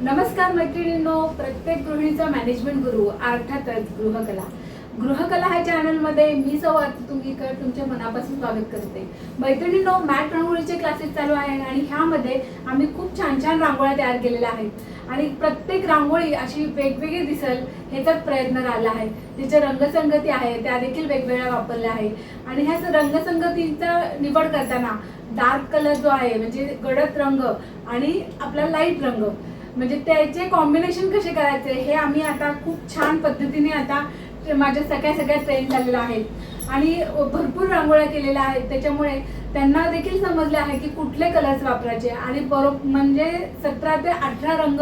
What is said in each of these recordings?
नमस्कार मैत्रिणींनो, प्रत्येक गृहिणीचा मॅनेजमेंट गुरु अर्थातच गृहकला ह्या चॅनलमध्ये मी सौ तुंगीकर तुमच्या मनापासून स्वागत करते. मैत्रिणींनो, मॅट रांगोळीचे क्लासेस चालू आहे आणि ह्यामध्ये आम्ही खूप छान छान रांगोळ्या तयार केलेल्या आहेत आणि प्रत्येक रांगोळी अशी वेगवेगळी दिसेल ह्याचाच प्रयत्न राहिला आहे. तिचे रंगसंगती आहे त्या देखील वेगवेगळ्या वापरल्या आहे आणि ह्या रंगसंगतीचा निवड करताना डार्क कलर जो आहे म्हणजे गडद रंग आणि आपला लाईट रंग म्हणजे त्याचे कॉम्बिनेशन कसे करायचे हे आम्ही आता खूप छान पद्धतीने आता माझ्या सगळ्या ट्रेन झालेल्या आहेत आणि भरपूर रांगोळ्या केलेल्या आहेत. त्याच्यामुळे त्यांना देखील समजले आहे की कुठले कलर्स वापरायचे आणि बरोबर म्हणजे 17 ते 18 रंग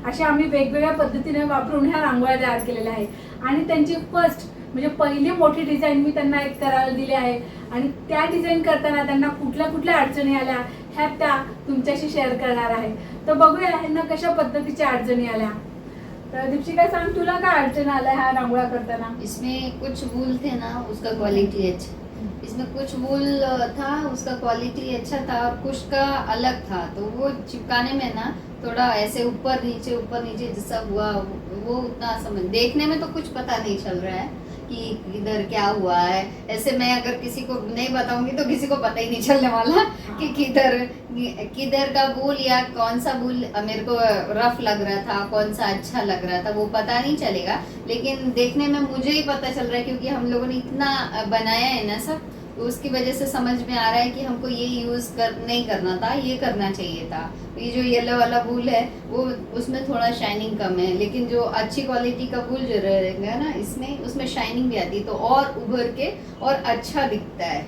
असे आम्ही वेगवेगळ्या पद्धतीने वापरून ह्या रांगोळ्या तयार केलेल्या आहेत आणि त्यांची फर्स्ट म्हणजे पहिली मोठी डिझाईन मी त्यांना एक करायला दिली आहे आणि त्या डिझाईन करताना त्यांना कुठल्या अडचणी आल्या ह्या त्या तुमच्याशी शेअर करणार आहे. तर बघूया ह्यांना कशा पद्धतीच्या अडचणी आल्या. तर दीपशिका सांग, तुला काय अडचण आल्या ह्या रांगोळ्या करताना? इसमें कुछ वूल थे ना, उसका क्वालिटी अच्छा, इसमें कुछ वूल था उसका क्वालिटी अच्छा था और कुछ का अलग था, तो वो चिपकाने में ना थोड़ा ऐसे ऊपर नीचे जैसा हुआ, वो उतना समझ देखने में तो कुछ पता नहीं चल रहा है कि इधर क्या हुआ है. ऐसे मैं अगर किसी को नहीं बताऊंगी तो किसी को पता ही नहीं चलने वाला कि किधर का वूल या कौन सा वूल मेरे को रफ लग रहा था, कौन सा अच्छा लग रहा था, वो पता नहीं चलेगा. लेकिन देखने में मुझे ही पता चल रहा है क्योंकि हम लोगों ने इतना बनाया है ना सब, तो उसकी वजह से समझ में आ रहा है कि हमको ये नहीं करना था, ये करना चाहिए था. ये जो येलो वाला वूल है वो उसमें थोड़ा शाइनिंग कम है, लेकिन जो अच्छी क्वालिटी का वूल जो रहेगा ना इसमें उसमें शाइनिंग भी आती है तो और उभर के और अच्छा दिखता है.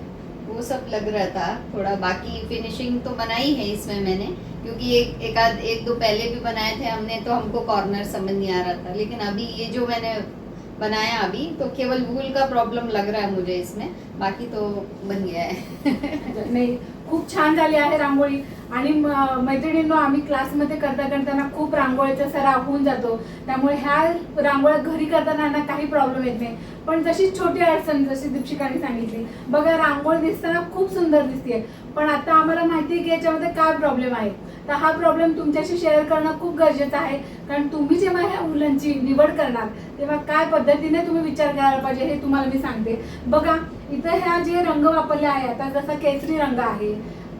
वो सब लग रहा था थोड़ा. बाकी फिनिशिंग तो बनाई है इसमें मैंने, क्योंकि एक दो पहले भी बनाए थे हमने तो हमको कॉर्नर समझ नहीं आ रहा था, लेकिन अभी ये जो मैंने बनाया अभी तो केवल वूल का प्रॉब्लम लग रहा है मुझे इसमें, बाकी तो बन गया है. नाही, खूप छान झाली आहे रांगोळी. आणि मैत्रिणींनो, आम्ही क्लासमध्ये करताना खूप रांगोळीचा सराव होऊन जातो, त्यामुळे ह्या रांगोळ्या घरी करताना काही प्रॉब्लेम येत नाही. पण जशी छोटी अडचण जशी दीपशिकाने सांगितली, बघा रांगोळी दिसताना खूप सुंदर दिसते, पण आता आम्हाला माहिती आहे की याच्यामध्ये काय प्रॉब्लेम आहे. तर हा प्रॉब्लेम तुमच्याशी शेअर करणं खूप गरजेचं आहे, कारण तुम्ही जेव्हा ह्या वूलनची निवड करणार तेव्हा काय पद्धतीने तुम्ही विचार करायला पाहिजे हे तुम्हाला मी सांगते. बघा इथं ह्या जे रंग वापरले आहे, आता जसा केसरी रंग आहे,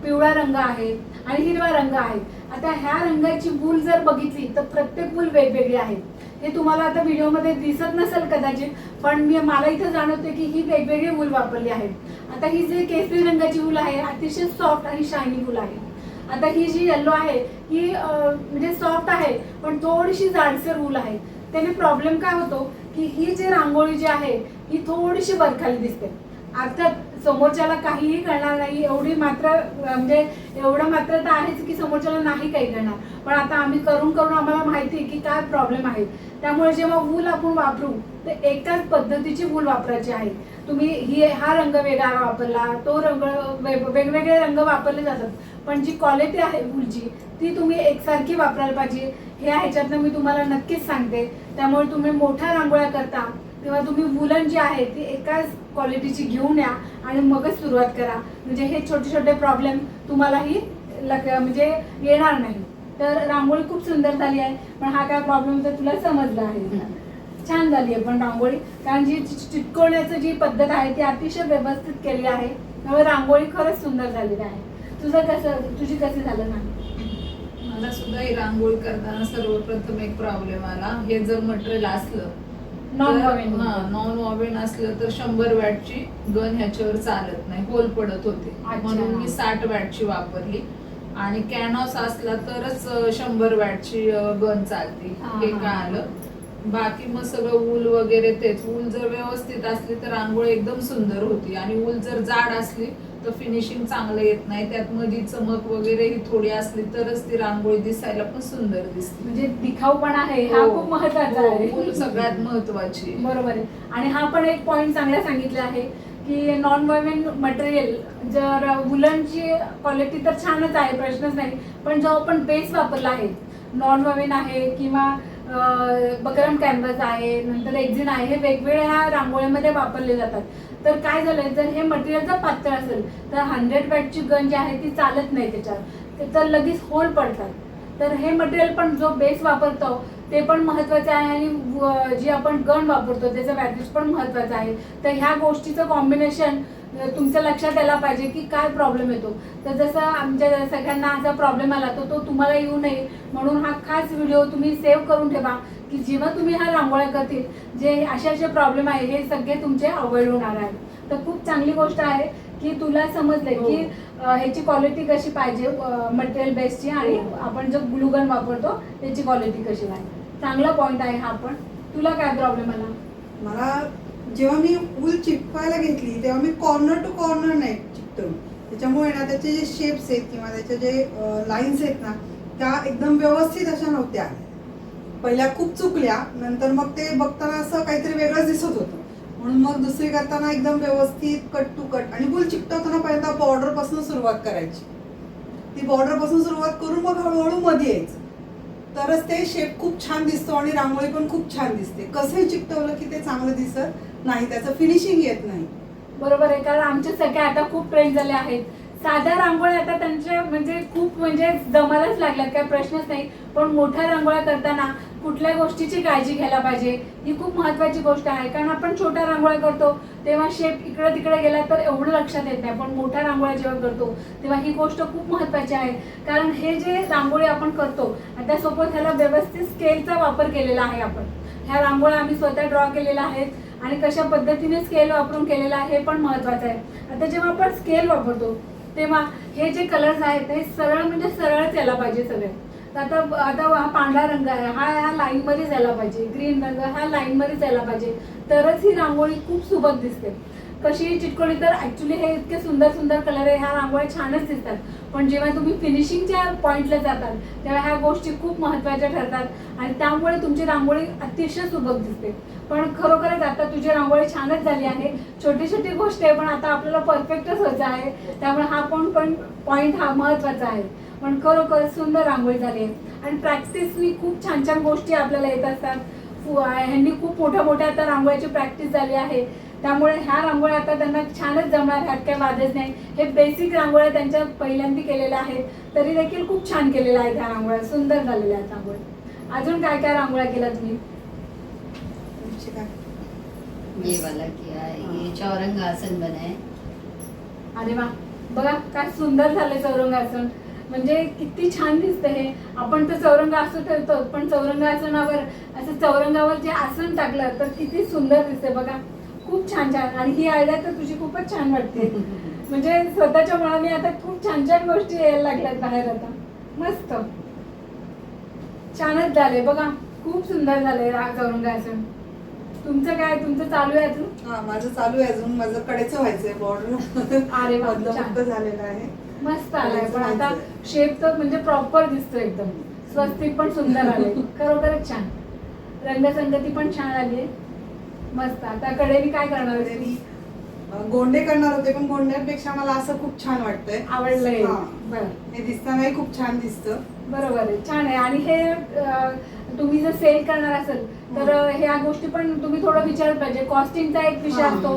पिवळा रंग आहे आणि हिरवा रंग आहे. आता ह्या रंगाची वूल जर बघितली तर प्रत्येक वूल वेगवेगळी आहे. हे तुम्हाला आता व्हिडिओमध्ये दिसत नसेल कदाचित, पण मला इथं जाणवते की ही वेगवेगळी वूल वापरली आहे. आता ही जी केसरी रंगाची वूल आहे अतिशय सॉफ्ट आणि शायनी वूल आहे. आता ही जी येलो आहे ही म्हणजे सॉफ्ट आहे पण थोडीशी जाडसर वूल आहे. त्याने प्रॉब्लेम काय होतो की ही जी रांगोळी जी आहे ही थोडीशी वरखाली दिसते. अर्थात समोरच्याला काहीही करणार नाही एवढी मात्र म्हणजे एवढं मात्र तर आहेच की समोरच्याला नाही काही करणार, पण आता आम्ही करून आम्हाला माहिती आहे की काय प्रॉब्लेम आहे. त्यामुळे जेव्हा वूल आपण वापरू तर एकाच पद्धतीची वूल वापरायची आहे. तुम्ही हा रंग वेगळा वापरला, तो रंग वेगवेगळे रंग वापरले जातात, पण जी क्वालिटी आहे वूलची ती तुम्ही एकसारखी वापरायला पाहिजे. हे ह्याच्यातनं मी तुम्हाला नक्कीच सांगते. त्यामुळे तुम्ही मोठ्या रांगोळ्या करता तेव्हा तुम्ही वूलन जी आहे ती एकाच क्वालिटीची घेऊन या आणि मगच सुरुवात करा, म्हणजे हे छोटे प्रॉब्लेम तुम्हालाही म्हणजे येणार नाही. तर रांगोळी खूप सुंदर झाली आहे, पण हा काय प्रॉब्लेम तर तुला समजला आहे. छान झाली आहे पण रांगोळी, कारण जी चिटकवण्याची जी पद्धत आहे ती अतिशय व्यवस्थित केली आहे, त्यामुळे रांगोळी खरंच सुंदर झालेली आहे. तुझी कशी झालं ना? मला सुद्धा ही रांगोळी करताना सर्वप्रथम एक प्रॉब्लेम आला. हे जर मटेरियल असलं नॉन वॉवेन असलं तर 100 वॅटची गन ह्याच्यावर चालत नाही, होल पडत होते, म्हणून मी 60 वॅटची वापरली. आणि कॅनॉस असला तरच 100 वॅटची गन चालते, हे कळालं. बाकी मग सगळं वूल वगैरे तेच. वूल जर व्यवस्थित असली तर रांगोळी एकदम सुंदर होती आणि वूल जर जाड असली तर फिनिशिंग चांगलं येत नाही. त्यात मध्ये चमक वगैरे ही थोडी असली तरच ती रांगोळी दिसायला पण सुंदर दिसते, म्हणजे दिखाऊपणा आहे हा खूप महत्वाचा आहे. वूल सगळ्यात महत्वाची. बरोबर आहे. आणि हा पण एक पॉइंट चांगला सांगितला आहे की नॉन वॉवेन मटेरियल जर वुलनची क्वालिटी तर छानच आहे, प्रश्नच नाही, पण जो आपण बेस वापरला आहे नॉन वॉवेन आहे किंवा बकरम कॅनव्हास आहे, नंतर एक्झिन आहे, हे वेगवेगळ्या रांगोळीमध्ये वापरले जातात. तर काय झालंय, जर हे मटेरियल जर पातळ असेल तर 100 वॅटची गन जी आहे ती चालत नाही त्याच्यावर, तर लगेच होल पडतात. तर हे मटेरियल पण जो बेस वापरतो ते पण महत्त्वाचं आहे आणि जी आपण गन वापरतो त्याचं वॅटेज पण महत्त्वाचं आहे. तर ह्या गोष्टीचं कॉम्बिनेशन तुमच्या लक्षात यायला पाहिजे की काय प्रॉब्लेम येतो. तर जसं आमच्या सगळ्यांना असा प्रॉब्लेम आला तो तुम्हाला येऊ नये म्हणून हा खास व्हिडिओ तुम्ही सेव्ह करून ठेवा की जेव्हा तुम्ही हा रांगोळ्या करतील जे असे प्रॉब्लेम आहे हे सगळे तुमचे अवॉइड होणार आहेत. तर खूप चांगली गोष्ट आहे की तुला समजले की ह्याची क्वालिटी कशी पाहिजे मटेरियल बेसची आणि आपण जो ग्लूगन वापरतो त्याची क्वालिटी कशी पाहिजे. चांगला पॉईंट आहे हा. पण तुला काय प्रॉब्लेम आला? मला जेव्हा मी वूल चिपकायला घेतली तेव्हा मी कॉर्नर टू कॉर्नर नाही चिपटवली. त्याच्यामुळे ना त्याचे जे शेप्स आहेत किंवा त्याचे जे लाईन्स आहेत ना त्या एकदम व्यवस्थित अशा नव्हत्या. पहिल्या खूप चुकल्या, नंतर मग ते बघताना असं काहीतरी वेगळंच दिसत होतं. म्हणून मग दुसरी करताना एकदम व्यवस्थित कट टू कट आणि वूल चिकटवताना पहिल्यांदा बॉर्डर पासून सुरुवात करायची. ती बॉर्डर पासून सुरुवात करून मग हळूहळू मध्ये यायचं, तरच ते शेप खूप छान दिसतो आणि रांगोळी पण खूप छान दिसते. कसंही चिकटवलं की ते चांगलं दिसत नाही, त्याचं फिनिशिंग येत नाही. बरोबर आहे. कारण आमच्या सगळ्या आता खूप ट्रेंड झाले आहेत. साध्या रांगोळ्या आता त्यांच्या म्हणजे खूप म्हणजे जमायलाच लागल्यात, काही प्रश्नच नाही. पण मोठ्या रांगोळ्या करताना कुठल्या गोष्टीची काळजी घ्यायला पाहिजे ही खूप महत्त्वाची गोष्ट आहे. कारण आपण छोट्या रांगोळ्या करतो तेव्हा शेप इकडे तिकडे गेला तर एवढं लक्षात येत नाही, पण मोठ्या रांगोळ्या जेव्हा करतो तेव्हा ही गोष्ट खूप महत्त्वाची आहे. कारण हे जे रांगोळी आपण करतो त्यासोबत ह्याला व्यवस्थित स्केलचा वापर केलेला आहे. आपण ह्या रांगोळ्या आम्ही स्वतः ड्रॉ केलेल्या आहेत आणि कशा पद्धतीने स्केल वापरून केलेला आहे हे पण महत्त्वाचं आहे. आता जेव्हा आपण स्केल वापरतो तेव्हा हे जे कलर्स आहेत हे सरळ म्हणजे सरळच यायला पाहिजे सगळे. आता हा पांढरा रंग आहे, हा लाईन मध्येच यायला पाहिजे. ग्रीन रंग हा लाईन मध्येच यायला पाहिजे, तरच ही रांगोळी खूप सुबक दिसते. कशी चिटकवली तर ऍक्च्युली हे इतके सुंदर सुंदर कलर आहे, ह्या रांगोळ्या छानच दिसतात. पण जेव्हा तुम्ही फिनिशिंगच्या पॉईंटला जातात तेव्हा ह्या गोष्टी खूप महत्त्वाच्या ठरतात आणि त्यामुळे तुमची रांगोळी अतिशय सुबक दिसते. पण खरोखरच आता तुझी रांगोळी छानच झाली आहे. छोटी छोटी गोष्ट आहे पण आता आपल्याला परफेक्टच व्हायचं आहे, त्यामुळे हा पण पॉईंट हा महत्त्वाचा आहे. पण खरोखर सुंदर रांगोळी झाली आहे आणि प्रॅक्टिसनी खूप छान छान गोष्टी आपल्याला येत असतात. ह्यांनी खूप मोठ्या मोठ्या आता रांगोळ्याची प्रॅक्टिस झाली आहे, त्यामुळे ह्या रांगोळ्या आता त्यांना छानच जमणार, ह्यात काही वादच नाही. हे बेसिक रांगोळ्या त्यांच्या पहिल्यांदा केलेल्या आहेत तरी देखील खूप छान केलेल्या आहेत ह्या रांगोळ्या, सुंदर झालेल्या आहेत रांगोळ्या. अजून काय काय रांगोळ्या केल्या तुम्ही? ये वाला किया है, ये चौरंग आसन बनाए. अरे वा, बघा काय सुंदर झाले चौरंगासन. म्हणजे किती छान दिसतं हे. आपण तर चौरंग आसन ठेवतो पण चौरंगासनावर असं चौरंगावर जे आसन टाकलं तर किती सुंदर दिसते बघा. खूप छान छान. आणि ही आयडिया तर तुझी खूपच छान वाटते. म्हणजे स्वतःच्या मनाने आता खूप छान छान गोष्टी यायला लागल्यात बाहेर आता. मस्त छानच झाले बघा, खूप सुंदर झाले चौरंगासन. तुमचं काय, तुमचं चालू आहे अजून? हा, माझं चालू आहे अजून. माझं कडेचं व्हायचंय बॉर्डर. अरे वा, फक्त झालेलं आहे. मस्त आलाय. पण आता शेप तर म्हणजे प्रॉपर दिसतो एकदम. स्वस्तिक पण सुंदर आले, खरोखरच छान. रंगसंगती पण छान आली, मस्त. आता कडेने काय करणार आहे? मी गोंडे करणार होते पण गोंड्यांपेक्षा मला असं खूप छान वाटतंय. आवडलंय. हा. बरं, हे दिसतानाही खूप छान दिसतं. बरोबर आहे, छान आहे. आणि हे तुम्ही जर सेल करणार असेल तर ह्या गोष्टी पण तुम्ही थोडं विचारलं पाहिजे. कॉस्टिंगचा एक विषय असतो,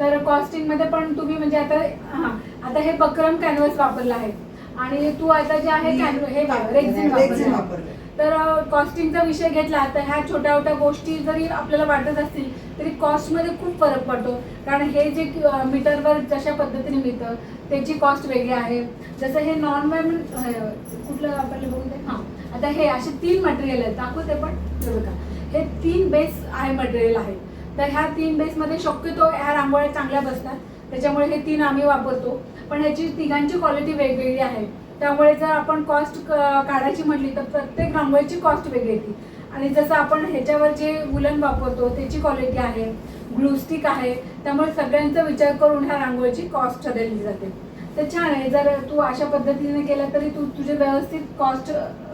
तर कॉस्टिंग मध्ये पण तुम्ही म्हणजे आता हे बक्रम कॅनव्हास वापरला आहे आणि तू आता जे आहे हे रेक्झिन वापरलं. तर कॉस्टिंगचा विषय घेतला तर ह्या छोट्या छोट्या गोष्टी जरी आपल्याला वाटत असतील तरी कॉस्टमध्ये खूप फरक पडतो. कारण हे जे मीटरवर जशा पद्धतीने मिळतं त्याची कॉस्ट वेगळी आहे. जसं हे नॉन कुठलं वापरलं बघून ते. हां, आता हे असे 3 मटेरियल आहेत, दाखवते पण बघा. हे 3 बेस आहे मटेरियल आहे. तर ह्या 3 बेसमध्ये शक्यतो ह्या रांगोळ्या चांगल्या बसतात, त्याच्यामुळे हे 3 आम्ही वापरतो. पण ह्याची तिघांची क्वालिटी वेगवेगळी आहे, त्यामुळे जर आपण कॉस्ट काढायची म्हटली तर प्रत्येक रांगोळीची कॉस्ट वेगळी येते. आणि जसं आपण ह्याच्यावर जे वुलन वापरतो त्याची क्वालिटी आहे, ग्लूस्टिक आहे, त्यामुळे सगळ्यांचा विचार करून ह्या रांगोळीची कॉस्ट ठरवली जाते. तर छान आहे. जर तू अशा पद्धतीने केलं तरी तू तुझे व्यवस्थित कॉस्ट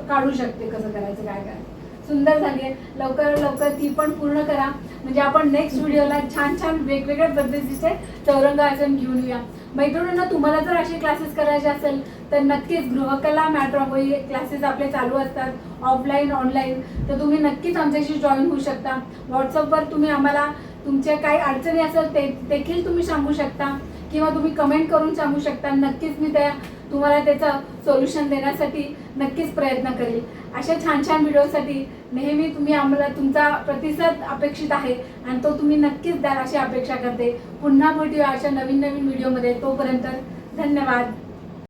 काढू शकते, कसं करायचं काय काय. सुंदर झाली आहे. लवकर लवकर ती पण पूर्ण करा म्हणजे आपण नेक्स्ट व्हिडिओला छान छान वेगवेगळ्या पद्धतीचे चौरंग आसन घेऊन येऊया. मैत्रिणींना तुम्हाला जर असे क्लासेस करायचे असेल तर नक्कीच गृहकला मॅट रांगोळी क्लासेस आपले चालू असतात, ऑफलाईन ऑनलाईन. तर तुम्ही नक्कीच आमच्याशी जॉईन होऊ शकता. व्हॉट्सअपवर तुम्ही आम्हाला तुमच्या काही अडचणी असेल ते देखील तुम्ही सांगू शकता किंवा तुम्ही कमेंट करून सांगू शकता. नक्कीच मी तुम्हाला त्याचं सोल्युशन देण्यासाठी नक्कीच प्रयत्न करेल. अशा छान छान व्हिडिओसाठी नेहमी तुम्ही आम्हाला तुमचा प्रतिसाद अपेक्षित आहे आणि तो तुम्ही नक्कीच द्याल अशी अपेक्षा करते. पुन्हा भेटूया अशा नवीन नवीन व्हिडिओमध्ये. तोपर्यंत धन्यवाद.